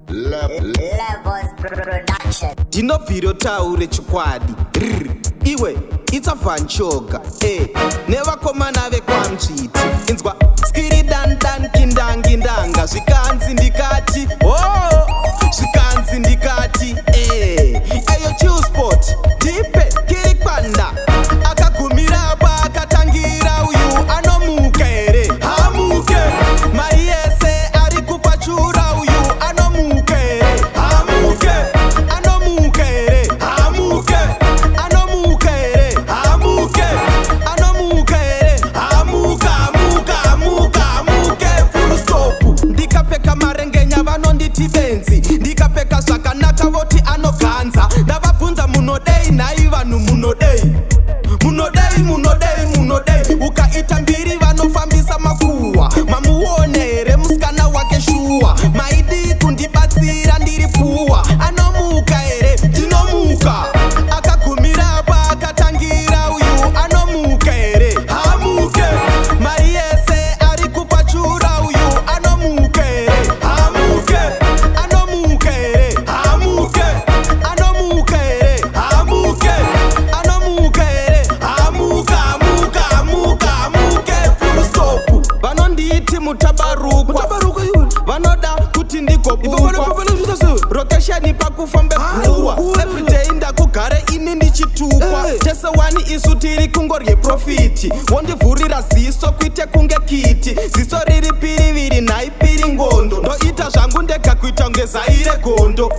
Levels Production. Dinobviro taure chikwadi iwe itsavanchoga nevakomana vekwamtsviti inzwa skiri dandan kindangi ndanga zvikanzi ndikati zvikanzi ndikati eyo chiusport dipe kiri kwanda akagumira apa akatangira uyu anomuka here hamuke mari yese ari kupachura uyu anomuka here hamuke anomuka here hamuke anomuka here hamuke anomuka here hamuka hamuke full stop ndikapfeka marengenya vanonditi benzi ndikapfeka zvakanaka voti anoganza ndavabvunza munodei nhai vanhu munodei ukaita mbiri vanofambisa makuhwa mamuone here musikana wake shuwa maidi kundibatsira ndiri puhwa anomuka here ndinomuka akagumira apa akatangira uyu anomuka here hamuke mari yese ari kupachura uyu anomuka here hamuke anomuka here hamuke anomuka here hamuke anomuka here hamuke full stop vanonditi mutabarukwa vanoda kuti ndigobukwa rokesheni pakufambe kuwa everyday ndakugare ini ndichitukwa tese wani isu tiri kungorye profiti wondivhurira ziso kuite kunge kiti ziso riri piriviri nhai piri ngondo ndoita zvangu ndega kuita kunge zaire gondo